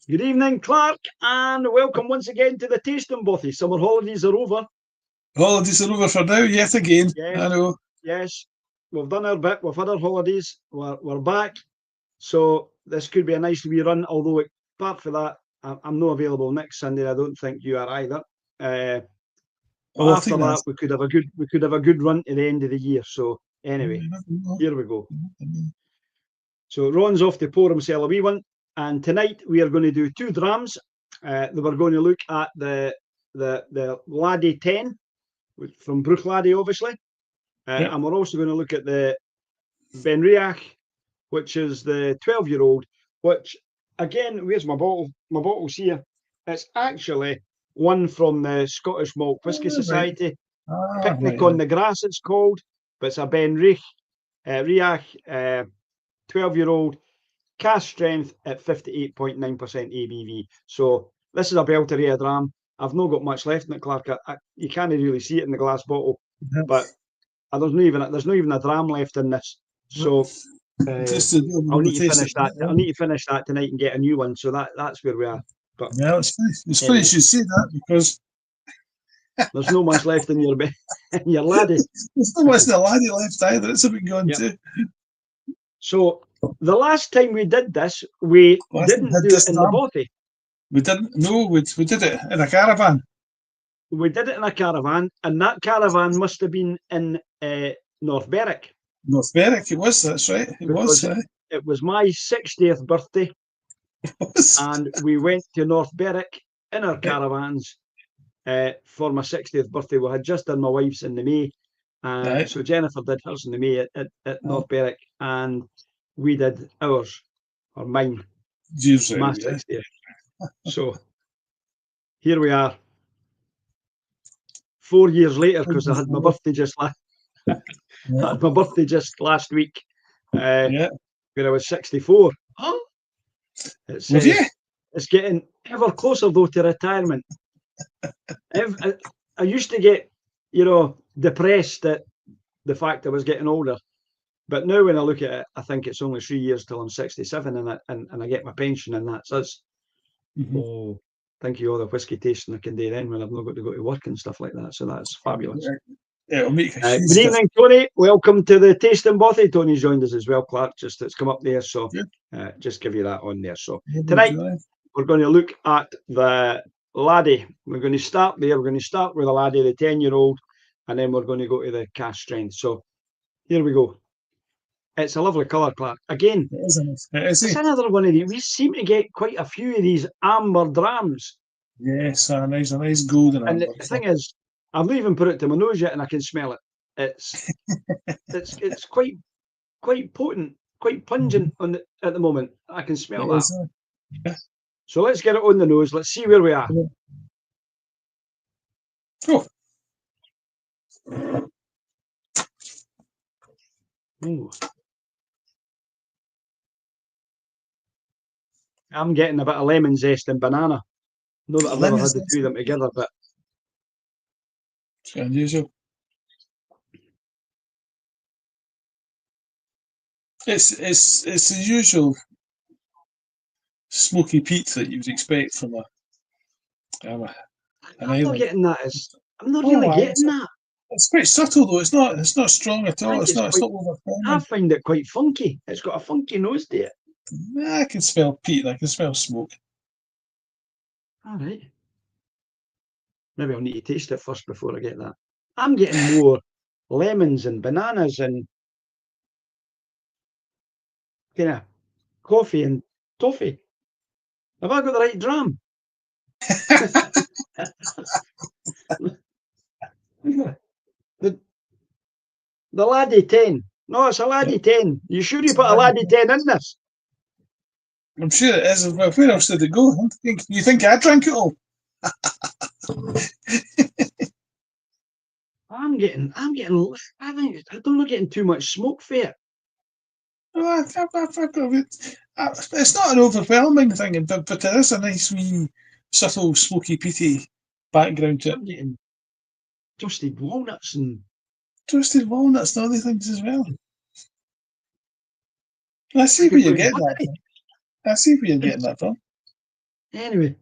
Good evening, Clark, and welcome once again to the Tasting Bothy. Summer holidays are over. Holidays are over for now, yet again. Yes, I know. yes, we've done our bit. We've had our holidays. We're back. So this could be a nice wee run, although apart from that, I'm not available next Sunday. I don't think you are either. But Oh, I after think that, that's. we could have a good run to the end of the year. So anyway, You never know. here we go. You never know. So Ron's off to pour himself a wee one, and tonight we are going to do two drams. We're going to look at the Laddie 10 from Bruch Laddie, obviously, Yep. and we're also going to look at the Benraich, which is the 12-year-old. Which again, where's my bottle? My bottle's here. It's actually one from the Scottish Malt Whisky Right. Society. Ah, Picnic right. on the Grass, it's called, but it's a Benraich Riach 12-year-old. Cask strength at 58.9% ABV. So this is a belter of a dram. I've not got much left in it, Clark. You can't really see it in the glass bottle, but there's not even a dram left in this. So Just to be I'll able need to to taste finish it. that. I'll need to finish that tonight and get a new one. So that's where we are. But Yeah, it's funny. It's funny you anyway, should say that because there's no much left in your in your laddie. there's not much in the laddie left either. It's a bit gone Yep. too. So the last time we did this, we Last time we didn't had do it this in the dram, bothy. we didn't. No, we did it in a caravan. We did it in a caravan, and that caravan must have been in North Berwick North Berwick, it was. That's right. It was. because it was my 60th birthday, It was. and we went to North Berwick in our caravans for my 60th birthday. We had just done my wife's in the May, Right. so Jennifer did hers in the May at North Berwick, and we did ours, or mine, Years my ago, yeah. 60th. So here we are, 4 years later, because I had my birthday just last. Yeah. Had my birthday just last week, Yeah. when I was 64. Huh? It's Well, yeah. it's getting ever closer though to retirement. I used to get, depressed at the fact I was getting older, but now when I look at it, I think it's only 3 years till I'm 67, and I get my pension, and that's us. Mhm. Oh, thank you, all the whiskey tasting I can do then when I've not got to go to work and stuff like that. So that's fabulous. Yeah, it'll make a huge Good difference. evening, Tony. Welcome to the Tasting Bothy. Tony's joined us as well, Clark. Just it's come up there, so just give you that on there. So tonight we're going to look at the Laddie. We're going to start there. We're going to start with the Laddie, the 10-year-old, and then we're going to go to the cask strength. So here we go. It's a lovely colour, Clark. Again, It is. it's another one of these. We seem to get quite a few of these amber drams. Yes, a nice golden And amber. the thing is, I've not even put it to my nose yet, and I can smell it. It's quite potent, quite pungent at the moment. I can smell that. So let's get it on the nose. Let's see where we are. Oh. Ooh. I'm getting a bit of lemon zest and banana. Not that I've never had the two of them together, but it's unusual. It's the usual smoky peat that you would expect from an I'm island. not getting that. I'm not really getting that. It's quite subtle though. It's not strong at all. It's not overwhelming. I find it quite funky. It's got a funky nose to it. I can smell peat. I can smell smoke. All right. Maybe I'll need to taste it first before I get that. I'm getting more lemons and bananas and kind of coffee and toffee. Have I got the right dram? The Laddie 10. No, it's a Laddie 10. You sure you put a Laddie 10 in this? I'm sure it is. Well, where else did it go? You think I drank it all? I'm getting. I think I'm not getting too much smoke for it. It's not an overwhelming thing, but there is a nice wee subtle smoky peaty background to it. I'm getting toasted walnuts and other things as well. I see where you're getting that from. Anyway,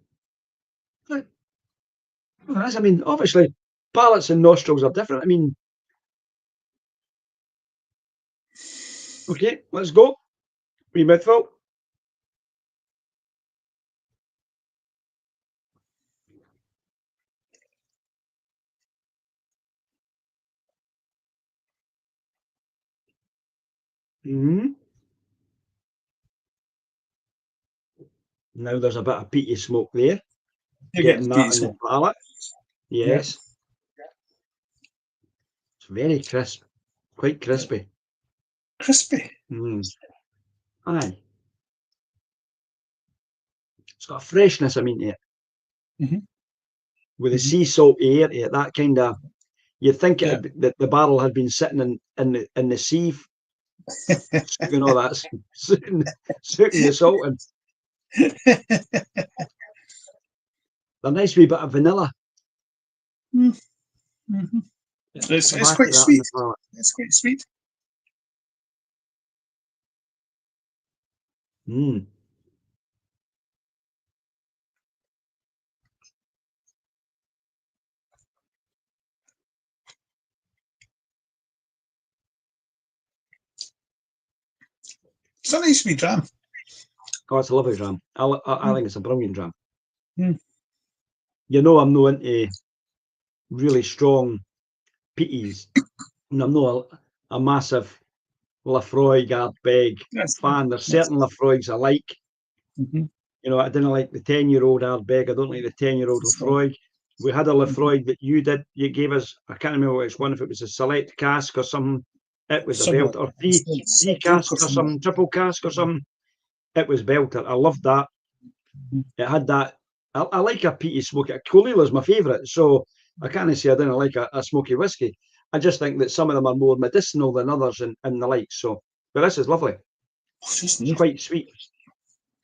I mean, obviously, palates and nostrils are different. I mean, okay, let's go. Wee mouthful. Mm-hmm. Now there's a bit of peaty smoke there. Getting that in the palate. Yes. Yep. It's very crisp. Quite crispy. Crispy. Aye. It's got a freshness, I mean, to it. With the sea salt air to it, that kind of, you'd think that the barrel had been sitting in the sea, you know, that's soaking the salt in. A nice wee bit of vanilla. It's quite sweet. It's quite sweet. It's a nice wee dram. Oh, it's a lovely dram. I think it's a brilliant dram. You know, I'm not into really strong peaties, and I'm not a massive Laphroaig Ardbeg fan. There's certain Laphroaigs I like. You know, I didn't like the 10-year-old Ardbeg. I don't like the 10-year-old Laphroaig. We had a Laphroaig that you gave us. I can't remember which one, if it was a select cask or something. It was a belter, or three cask or some triple cask or something. It was belter. I loved that. It had that. I like a peaty smoky. Colilla is my favourite, so I can't say I didn't like a smoky whiskey. I just think that some of them are more medicinal than others and the like. So, but this is lovely. It's quite sweet.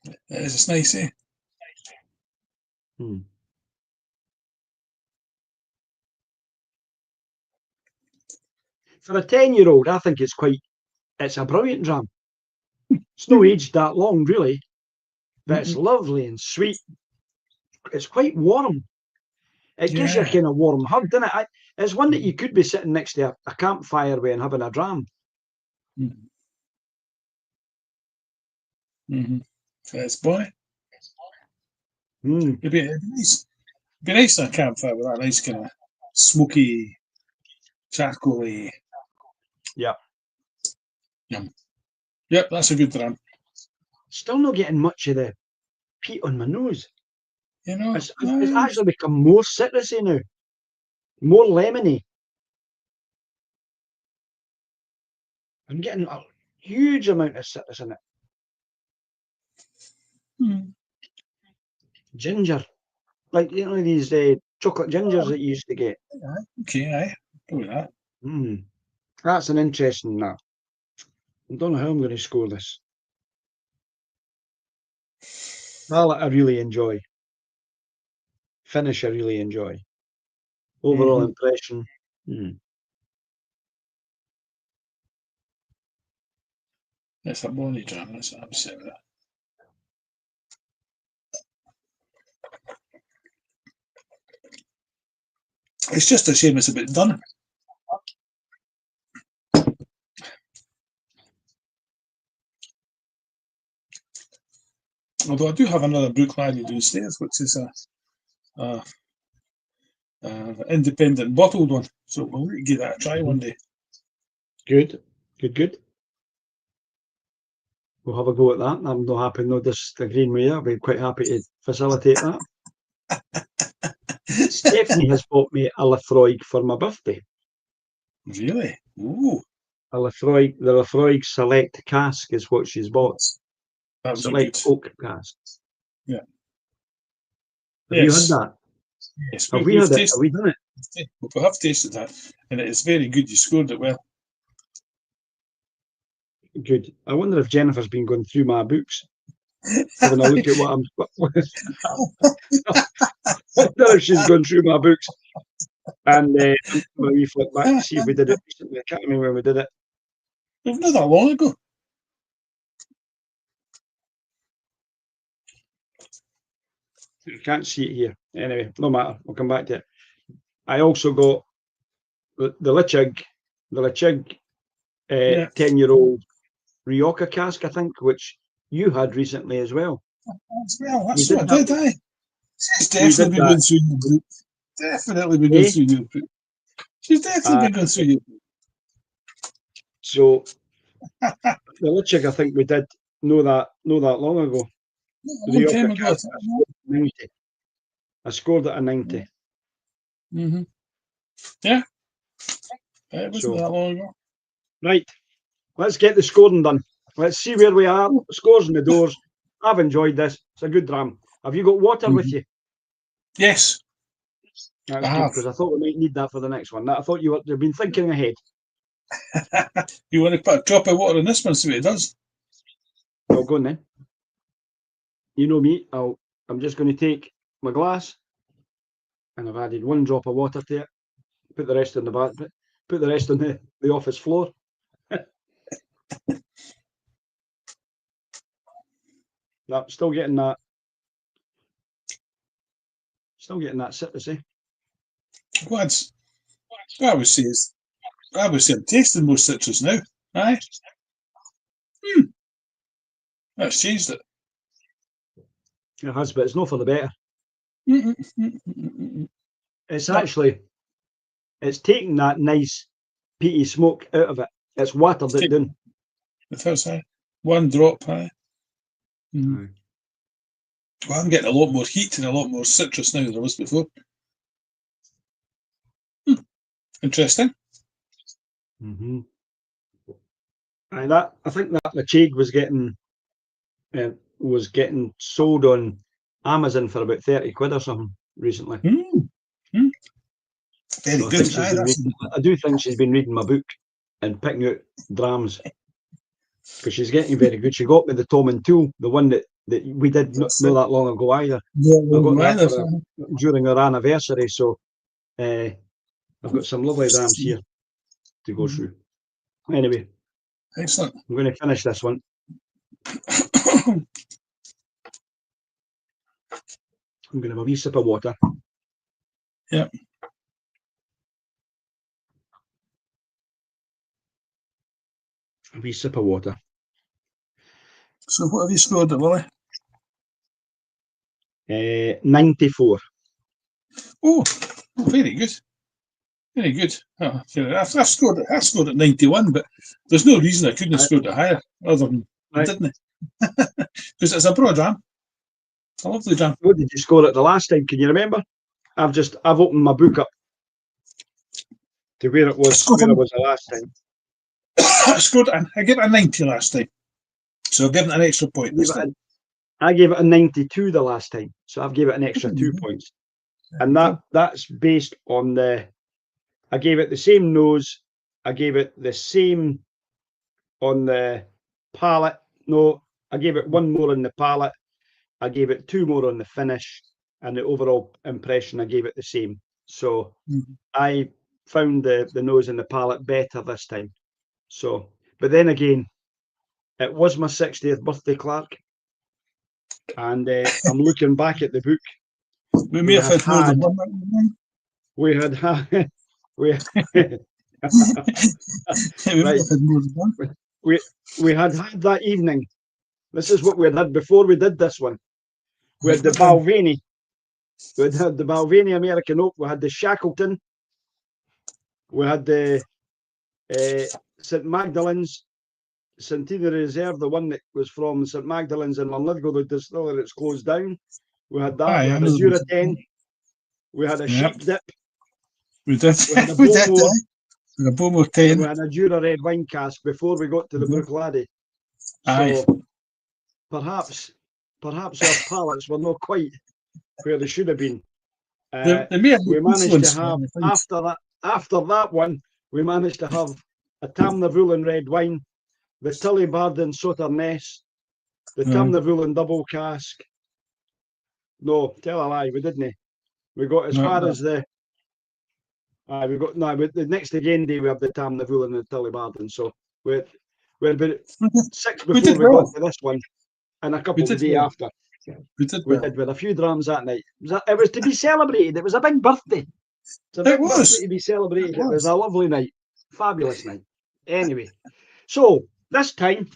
It is. It's nice, eh? For a 10-year-old, I think it's a brilliant dram. It's not aged that long, really, but it's lovely and sweet. It's quite warm. It gives you a kind of warm hug, doesn't it? It's one that you could be sitting next to a campfire with and having a dram. It's boy. It'd be nice on a campfire with that nice kind of smoky, charcoaly. Yeah. Yep, that's a good dram. Still not getting much of the peat on my nose. You know, it's actually become more citrusy now, more lemony. I'm getting a huge amount of citrus in it. Ginger, like, you know, these chocolate gingers that you used to get. Okay, aye, go with that. That's an interesting that. I don't know how I'm going to score this. Palate I really enjoy. Finish I really enjoy. Overall impression. It's a bonny dram, that's what I'm saying. It's just a shame it's a bit done. Although I do have another book Laddie downstairs, which is a independent bottled one. So we'll give that a try one day. Good. We'll have a go at that. I'm not happy, no disagreeing with you. I'll be quite happy to facilitate that. Stephanie has bought me a Laphroaig for my birthday. Really? Ooh. The Laphroaig Select cask is what she's bought. That was Select oak cask. Yeah. Have you had that? Yes. Have we had it? Have we done it? We have tasted that, and it is very good. You scored it well. Good. I wonder if Jennifer's been going through my books, having a look at what I'm. I wonder if she's gone through my books and maybe flip back to see if we did it recently. I can't remember when we did it. It was not that long ago. You can't see it here. Anyway, no matter. We'll come back to it. I also got the Lichig 10-year-old Rioja cask, I think, which you had recently as well. Well, that's what I did, aye. She's definitely been going through your book. Definitely been going through your book. She's definitely been going through your book. So the Lichig, I think we did know that long ago. A long time ago. I scored it a 90. Mm-hmm. Yeah. It wasn't that long ago. Right. Let's get the scoring done. Let's see where we are. Scores in the doors. I've enjoyed this. It's a good dram. Have you got water with you? Yes. That's good, because I thought we might need that for the next one. I thought you've been thinking ahead. You want to put a drop of water in this one, see what it does? Well, go on then. You know me. I'm just going to take my glass, and I've added 1 drop of water to it. Put the rest in the back. Put the rest on the office floor. No, still getting that. Still getting that citrusy. What I would say I'm tasting more citrus now. Aye. That's changed it. It has, but it's not for the better. It's taking that nice peaty smoke out of it. It's watered it down. It has, aye. 1 drop, aye. Well, I'm getting a lot more heat and a lot more citrus now than I was before. Interesting. I think that Lachieg was getting sold on Amazon for about 30 quid or something recently. Very good. I do think she's been reading my book and picking out drams, because she's getting very good. She got me the Tom and Tool, the one that we did not know that long ago either. I got that during our anniversary, so I've got some lovely drams here to go through. Anyway, excellent. I'm going to finish this one. I'm going to have a wee sip of water. Yeah. A wee sip of water. So what have you scored it, Willie? 94. Oh, very good. Very good. I scored it 91, but there's no reason I couldn't have scored it higher, other than I didn't. Because it's a broad dram. It's a lovely dram. What did you score it the last time? Can you remember? I've opened my book up to where it was the last time. I gave it a 90 last time, so I'll give it an extra point. I gave it a 92 the last time, so I've gave it an extra 2 points, and that's based on I gave it the same nose. I gave it the same on the palate. No, I gave it 1 more on the palate. I gave it 2 more on the finish, and the overall impression I gave it the same. So I found the nose and the palate better this time. So, but then again, it was my 60th birthday, Clark, and I'm looking back at the book. We may have had more than one. We had we had that evening. This is what we had before we did this one. We had the Balvenie. We had the Balvenie American Oak. We had the Shackleton. We had the St Magdalene's Centenary Reserve, the one that was from St Magdalene's in Linlithgow, the distillery that's closed down. We had that. We had a Jura 10. We had a Sheep Dip. We did. We had a Bowmore 10. We had a Jura red wine cask before we got to the Brook Laddie. So perhaps our palates were not quite where they should have been. We managed to have after that one, we managed to have a Tamnavulin red wine, the Tullibardine Sauterness, the Tamnavulin double cask. No, tell a lie, we didn't. We got as far as the. The next again day we have the Tamnavulin and the Tullibardine. So we had about 6 before we got to this one, and a couple the day after. We did We well. did with a few drams that night. It was to be celebrated. It was a big birthday. It's a big birthday to be celebrated. It was a lovely night. Fabulous night. Anyway, so this time,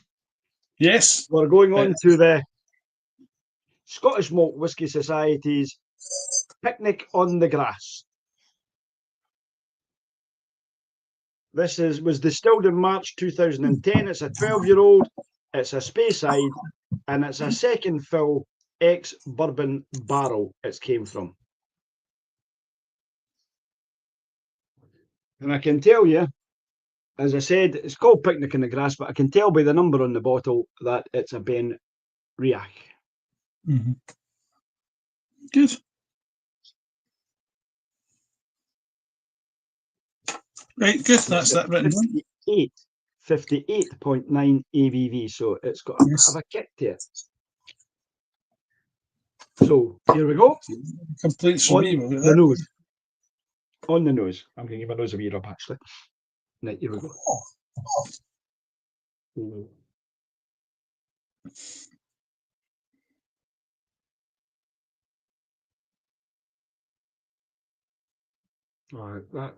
yes, we're going on to the Scottish Malt Whisky Society's Picnic on the Grass. This was distilled in March 2010. It's a 12-year-old. It's a Speyside, and it's a second fill ex-bourbon barrel it came from. And I can tell you, as I said, it's called Picnic in the Grass, but I can tell by the number on the bottle that it's a Benraich. Mm-hmm. Good. Right, good. That's that written down. 58.9 ABV, so it's got a bit of a kick to it. So here we go. Complaints from me. The nose. On the nose. I'm going to give my nose a wee rub, actually. Right, here we go.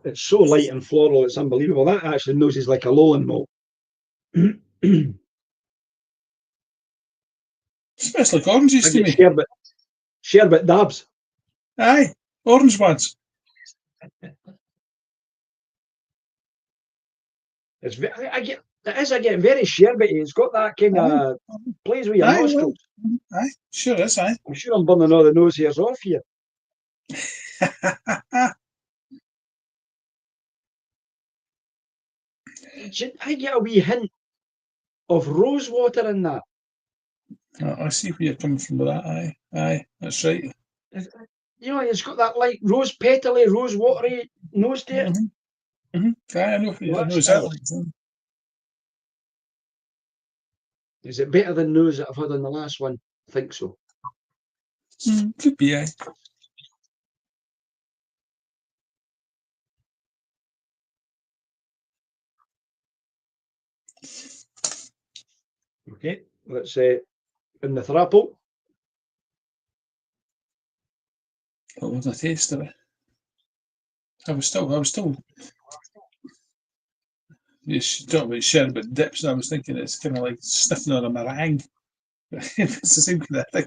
It's so light and floral, it's unbelievable. That actually noses like a lowland malt. Smells like oranges to me. Sherbet dabs. Aye, orange ones. It is again very sherbety. It's got that kind of plays with your nostrils. Aye, sure is. Aye. I'm sure I'm burning all the nose hairs off here. I get a wee hint of rose water in that. I see where you're coming from with that. Aye, aye, that's right. You know, it's got that like rose petally, rose watery nose to it. Aye, I know exactly. Is it better than nose that I've had on the last one? I think so. Could be, aye. Okay, let's say in the thrapple. What was the taste of it? I was still. You talk about sherbet dips, and I was thinking it's kind of like sniffing on a meringue. It's the same kind of thing.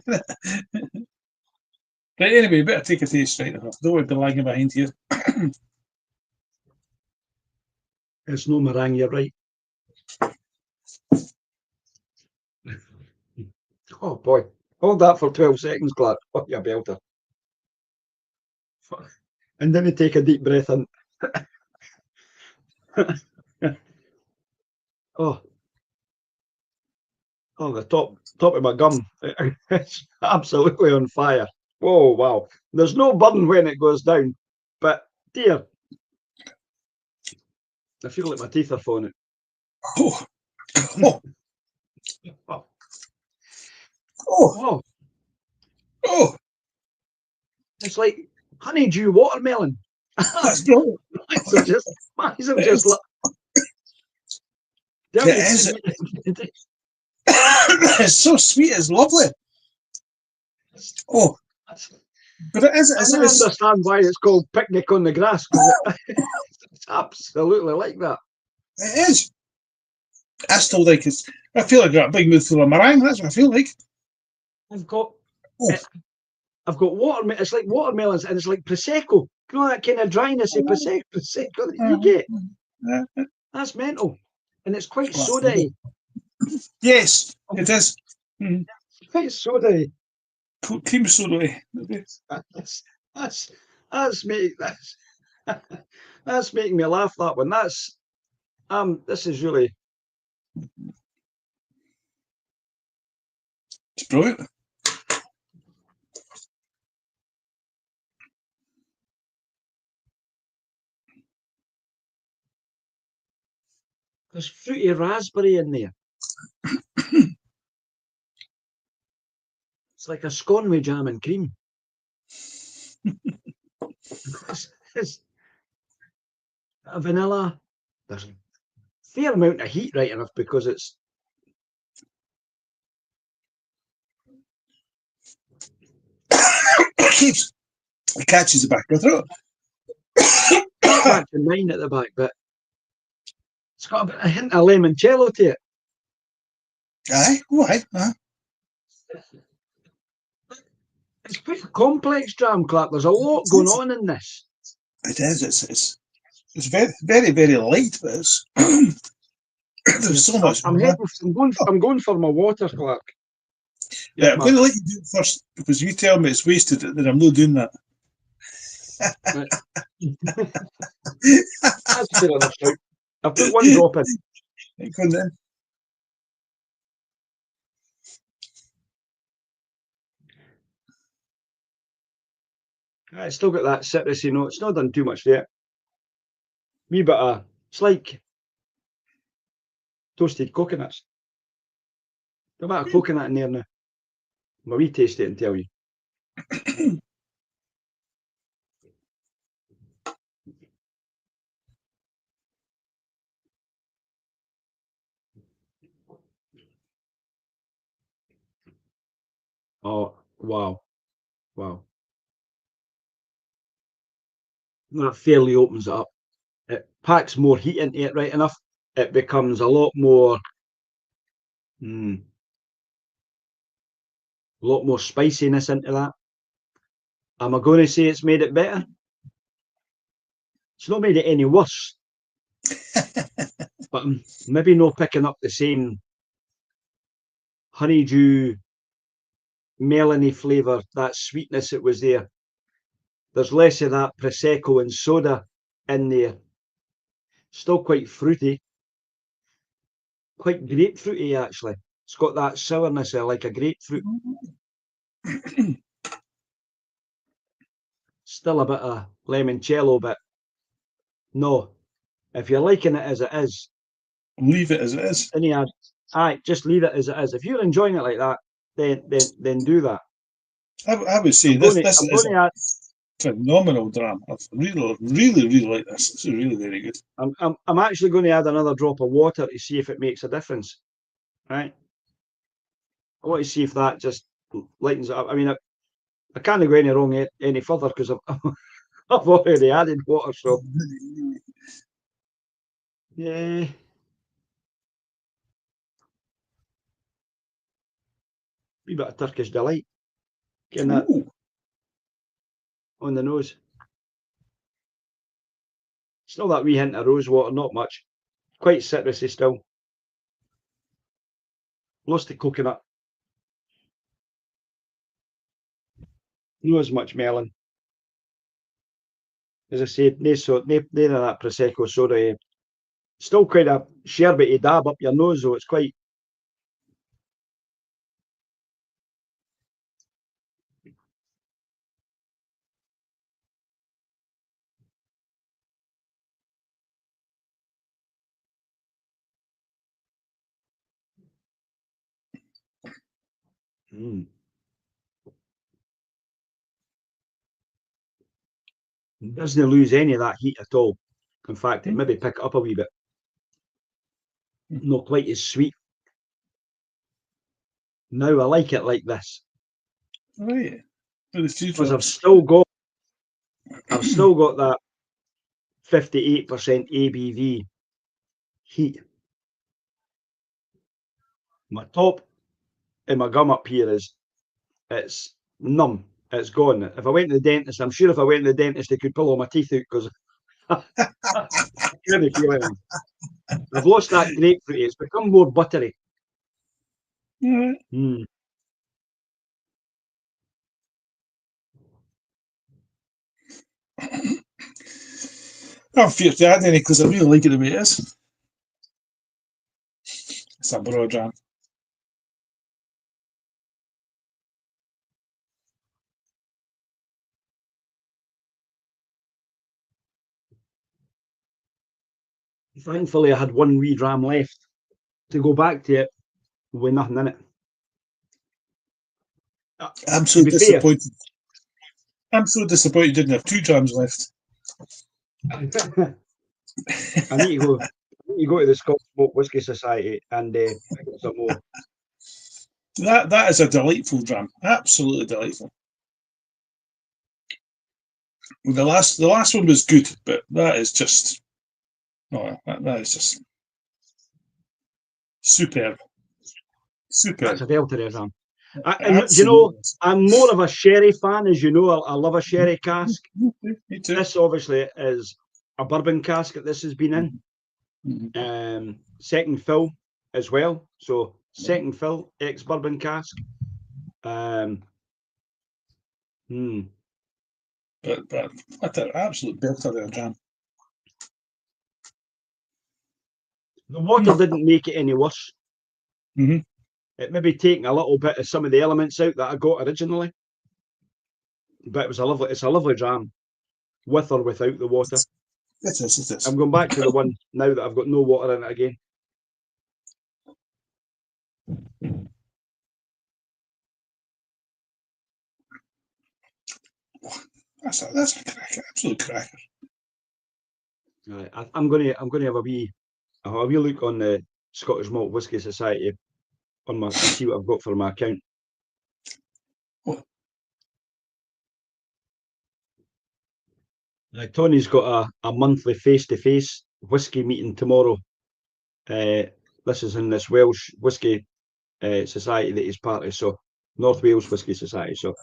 Right, anyway, better take a taste right now. Don't want to be lagging behind here. It's no meringue, you're right. Oh boy, hold that for 12 seconds, Clark. Oh, you belter. And then you take a deep breath in. Oh, the top of my gum. It's absolutely on fire. Oh, wow. There's no burn when it goes down, but dear, I feel like my teeth are falling out. Oh. Oh. Oh. Oh. It's like honeydew watermelon. That's brilliant. Mine's are just like. It's so sweet. It's lovely. Oh, but it is. I understand why it's called Picnic on the Grass, because it's absolutely like that. It is. I still like it. I feel like I've got a big mouthful of meringue. That's what I feel like. I've got watermelon. It's like watermelons, and it's like prosecco. You know that kind of dryness of prosecco that you get. That's mental, and it's quite soda-y. Yes, it is. Quite soda-y. Cream soda-y. That's making me laugh. That one. This is really. It's brilliant. There's fruity raspberry in there. It's like a scone with jam and cream. It's a vanilla. There's a fair amount of heat, right enough, because it's. It catches the back of the throat. Catching mine at the back, but it's got a hint of limoncello to it. Aye, why? It's quite a complex dram, Clark. There's a lot going on in this. It is. It's very, very, very light, but it's there's so much. I'm going for my water, Clark. Yeah, I'm going to let you do it first because if you tell me it's wasted, then I'm not doing that. Right. That's fair enough. I've put one drop in. Go on then. It's still got that citrusy note. It's not done too much yet. Wee bit of, it's like toasted coconuts. A bit of coconut in there now. I'll wee taste it and tell you. Oh, wow. Wow. That fairly opens it up. It packs more heat into it right enough. It becomes a lot more spiciness into that. Am I going to say it's made it better? It's not made it any worse. But I'm maybe not picking up the same honeydew, melony flavour, that sweetness that was there. There's less of that Prosecco and soda in there. Still quite fruity. Quite grapefruity, actually. It's got that sourness there, like a grapefruit. Still a bit of limoncello, but no. If you're liking it as it is, leave it as it is. Just leave it as it is. If you're enjoying it like that, then do that. I would say this is a phenomenal dram. I really, really, really like this. It's really very good. I'm actually going to add another drop of water to see if it makes a difference. Right? I want to see if that just lightens it up. I mean, I can't go any wrong any further because I've already added water. So yeah. Wee bit of Turkish delight. Getting that on the nose. Still that wee hint of rose water, not much. Quite citrusy still. Lost the coconut. Not as much melon. As I said, none of that Prosecco soda. Still quite a sherbety dab up your nose, though. It's quite. It doesn't lose any of that heat at all. In fact, it maybe pick it up a wee bit. Not quite as sweet. Now I like it like this. Right. Because I've still got that 58% ABV heat. My top and my gum up here it's numb. It's gone. If I went to the dentist, I'm sure if I went to the dentist, they could pull all my teeth out because I couldn't feel anything. I've lost that grapefruit. It's become more buttery. Mm. I'm feared to add any because I really like it the way it is. It's a broad dram. Thankfully, I had one wee dram left to go back to it with nothing in it. I'm so disappointed. I'm so disappointed you didn't have 2 drams left. I need to go to the Scotch Malt Whisky Society and pick up some more. That is a delightful dram. Absolutely delightful. Well, the last one was good, but that is just that is just superb. That's a belter, Sam. I'm more of a sherry fan, as you know. I love a sherry cask. Me too. This obviously is a bourbon cask that this has been in. Second fill as well. So second fill, ex-bourbon cask. But what an absolute belter there, Jan. The water didn't make it any worse. Mm-hmm. It maybe taken a little bit of some of the elements out that I got originally, but it's a lovely dram, with or without the water. It is. I'm going back to the one now that I've got no water in it again. That's a cracker, absolute cracker. Right, I'm going to have a wee look on the Scottish Malt Whisky Society and see what I've got for my account. What? Now, Tony's got a monthly face-to-face whisky meeting tomorrow. This is in this Welsh Whisky Society that he's part of, so North Wales Whisky Society. So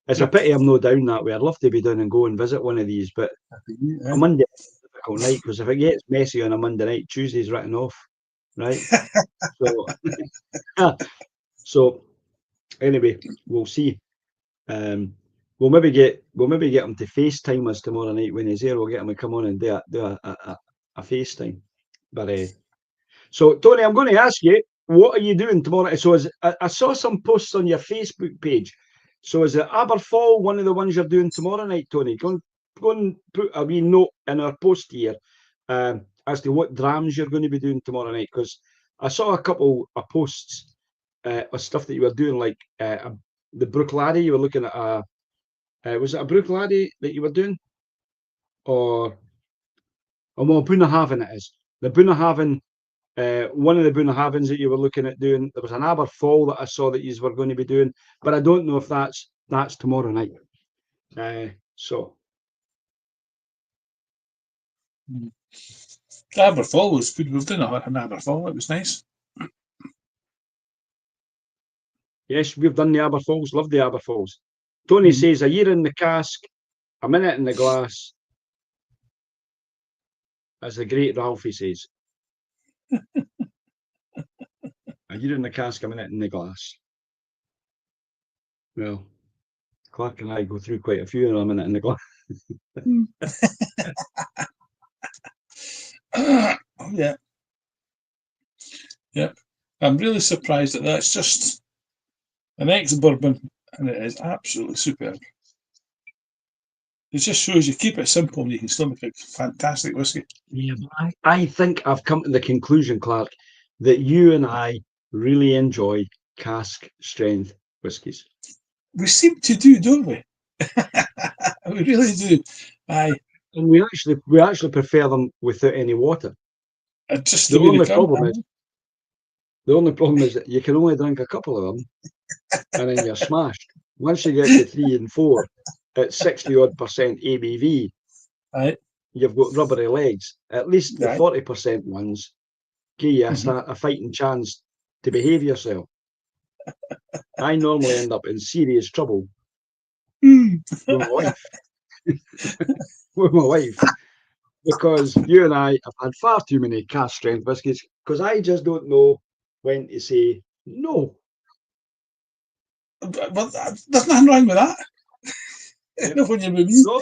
it's a pity I'm not down that way. I'd love to be down and go and visit one of these, but a Monday is a difficult night, because if it gets messy on a Monday night, Tuesday's written off, right? So anyway, we'll see. We'll maybe get him to FaceTime us tomorrow night when he's here. We'll get him to come on and do a FaceTime. But so Tony, I'm going to ask you, what are you doing tomorrow? So I saw some posts on your Facebook page. So is it Aberfall one of the ones you're doing tomorrow night, Tony? Go and put a wee note in our post here as to what drams you're going to be doing tomorrow night, because I saw a couple of posts of stuff that you were doing, like the Brook Laddie. You were looking at was it a Brook Laddie that you were doing? Or well, Bunnahabhain it is. The Bunnahabhain, one of the Bunnahabhains that you were looking at doing, there was an Aberfall that I saw that you were going to be doing, but I don't know if that's tomorrow night. So Aberfall was good. We've done an Aberfall. It was nice. Yes, we've done the Aberfalls. Love the Aberfalls. Tony says a year in the cask, a minute in the glass, as the great Ralphie says. A year in the cask, a minute in the glass. Well, Clark and I go through quite a few in a minute in the glass. Yeah. Yep. I'm really surprised that that's just an ex-bourbon, and it is absolutely superb. It just shows you keep it simple and you can still make a fantastic whiskey. Yeah, I think I've come to the conclusion, Clark, that you and I really enjoy cask strength whiskies. We seem to do, don't we? We really do. Aye. And we actually prefer them without any water. Just the only problem is that you can only drink a couple of them and then you're smashed. Once you get to 3 and 4 at 60-odd% ABV, right, you've got rubbery legs. At least the 40% ones give you a fighting chance to behave yourself. I normally end up in serious trouble with my wife. With my wife, because you and I have had far too many cask strength whiskies, because I just don't know when to say no. But there's nothing wrong with that. When you're with me. No.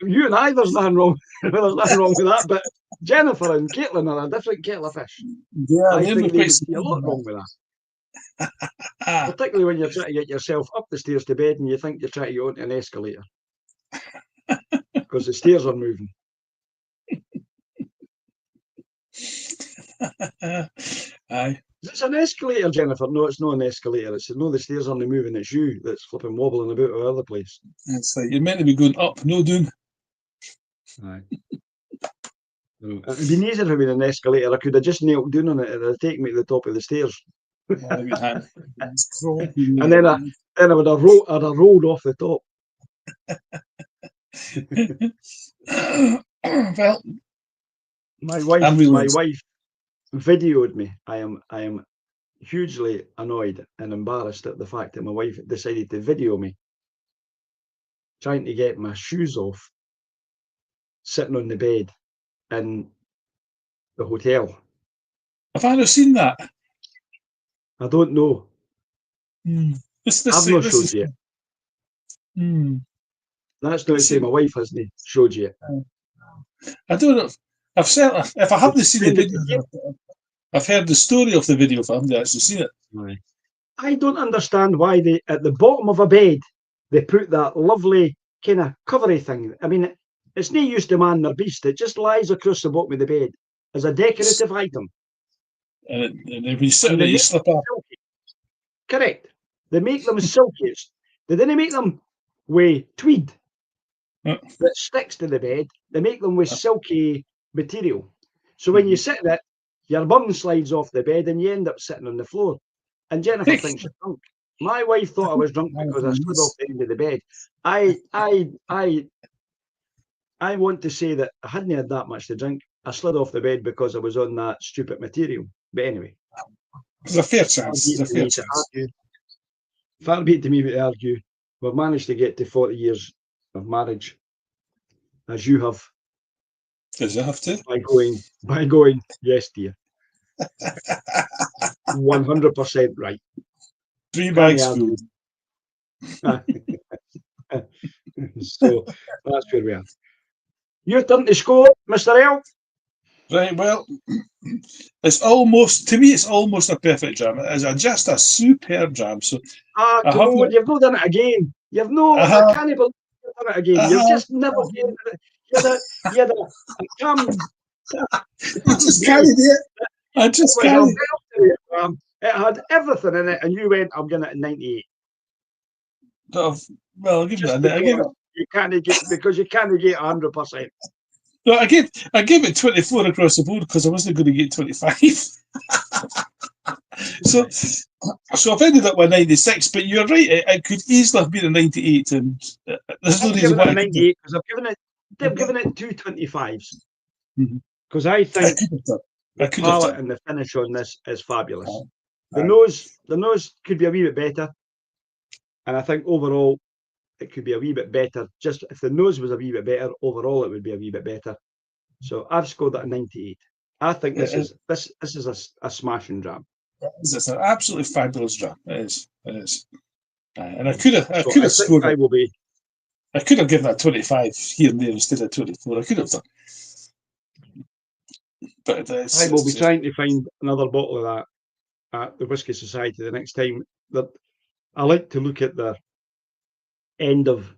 You and I, there's nothing wrong. There's nothing wrong with that. But Jennifer and Caitlin are a different kettle of fish. Yeah, I think they see a lot wrong with that. Particularly when you're trying to get yourself up the stairs to bed and you think you're trying to go onto an escalator because the stairs are moving. Aye. It's an escalator, Jennifer. No, it's not an escalator. It's no, the stairs aren't moving. It's you that's flipping wobbling about all over the place. It's like you're meant to be going up, no down. Aye. It'd been easier if it been an escalator. I could have just knelt down on it and it'd take me to the top of the stairs. And then I'd have rolled off the top. Well, My wife videoed me. I am hugely annoyed and embarrassed at the fact that my wife decided to video me trying to get my shoes off, sitting on the bed in the hotel. have I not seen that? I don't know. I've not showed you it. That's not to say my wife hasn't showed you it. I don't know. I've certainly, if I haven't seen the video, I've heard the story of the video, if I haven't actually seen it. Right. I don't understand why they, at the bottom of a bed, they put that lovely kind of covery thing. I mean, it's no use to man or beast. It just lies across the bottom of the bed as a decorative item. And if you sit there, you slip up. Correct. They make them silky. They didn't make them with tweed that sticks to the bed. They make them with silky material. So when you sit in it, your bum slides off the bed and you end up sitting on the floor. And Jennifer thinks you're drunk. My wife thought I was drunk because I stood off the end of the bed. I want to say that I hadn't had that much to drink. I slid off the bed because I was on that stupid material. But anyway. There's a fair chance. There's a fair chance. Far be it to me to argue. We've managed to get to 40 years of marriage, as you have. Does it have to? By going, yes, dear. 100% right. 3 bags full. So that's where we are. Your turn to score, Mr. L. Right, well, it's almost, to me, it's almost a perfect jam. It's just a superb jam. So, come on, you've not done it again. You've no, I can't believe you've done it again. You've just never done it. You're I just can't do it. I just can't. It had everything in it, and you went, I'm going to 98. Well, I'll give you that. You can't get, because you can't get 100%. No, I gave it 24 across the board because I wasn't going to get 25. so I've ended up with 96, but you're right, it could easily have been a 98, and there's no reason why. I've given it 98 because they've given it 2 25s. Because I think the palette and the finish on this is fabulous. The nose could be a wee bit better, and I think overall it could be a wee bit better. Just if the nose was a wee bit better, overall it would be a wee bit better. So I've scored at a 98. I think this is a smashing jam. It's an absolutely fabulous jam. It is. It is. And I could have scored. I could have given that 25 here and there instead of 24. I could have done. But I will be trying to find another bottle of that at the Whisky Society the next time. That I like to look at the end of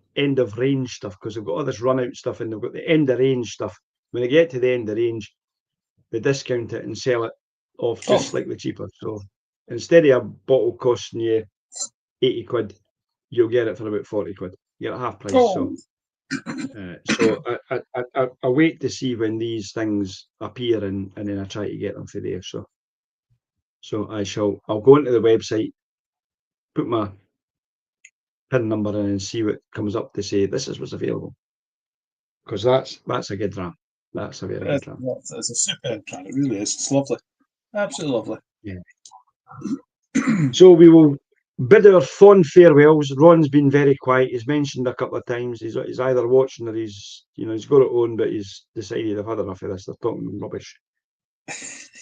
range stuff, because they've got all this run out stuff and they've got the end of range stuff. When they get to the end of range, they discount it and sell it off just slightly cheaper. So instead of a bottle costing you 80 quid, you'll get it for about 40 quid. You get a half price. So I wait to see when these things appear, and then I try to get them for there. So I'll go into the website, put my PIN number in and see what comes up to say this is what's available. Because that's a good dram. That's a very good dram. It's a superb dram. It really is. It's lovely. Absolutely lovely. Yeah. So we will bid our fond farewells. Ron's been very quiet. He's mentioned a couple of times. He's either watching or he's got it on, but he's decided I've had enough of this. They're talking rubbish.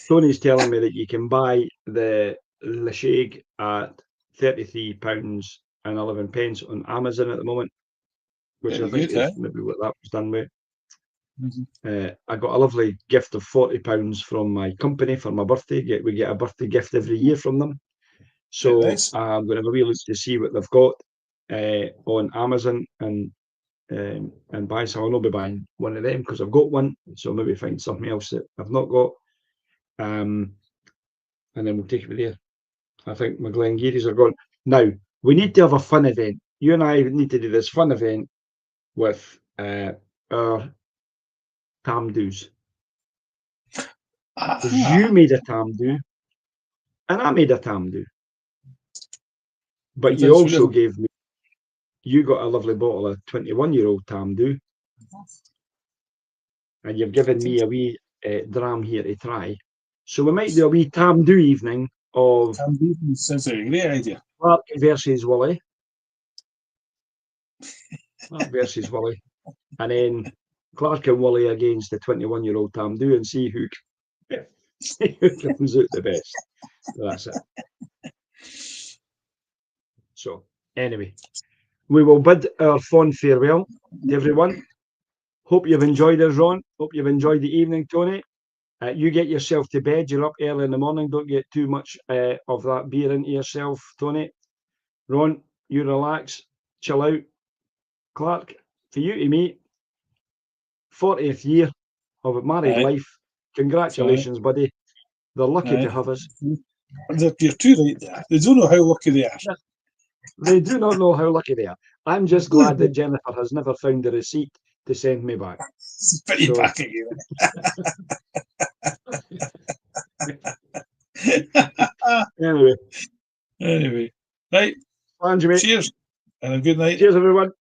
Tony's telling me that you can buy the Lasheg at £33.11 on Amazon at the moment, which I think is maybe what that was done with. I got a lovely gift of £40 from my company for my birthday. We get a birthday gift every year from them. So I'm going to have a wee look to see what they've got on Amazon and buy some. I'll not be buying one of them because I've got one. So maybe find something else that I've not got. And then we'll take it there. I think my Glengarries are gone. Now, we need to have a fun event. You and I need to do this fun event with our Tamdoos. You made a Tamdoo, and I made a Tamdoo. But you also gave me, you got a lovely bottle of 21-year-old Tamdhu, and you've given me a wee dram here to try. So we might do a wee Tamdhu evening of Tamdhu sounds like a great idea. Clark versus Willie. Clark versus Willie. And then Clark and Willie against the 21-year-old Tamdhu, and see who comes out the best. That's it. So, anyway, we will bid our fond farewell to everyone. Hope you've enjoyed us, Ron. Hope you've enjoyed the evening, Tony. You get yourself to bed. You're up early in the morning. Don't get too much of that beer into yourself, Tony. Ron, you relax, chill out. Clark, for you to me, 40th year of a married life. Congratulations, buddy. They're lucky to have us. You're too right there. They don't know how lucky they are. They do not know how lucky they are. I'm just glad that Jennifer has never found the receipt to send me back. Put you back again. Anyway. Right. Andrew, cheers and a good night. Cheers, everyone.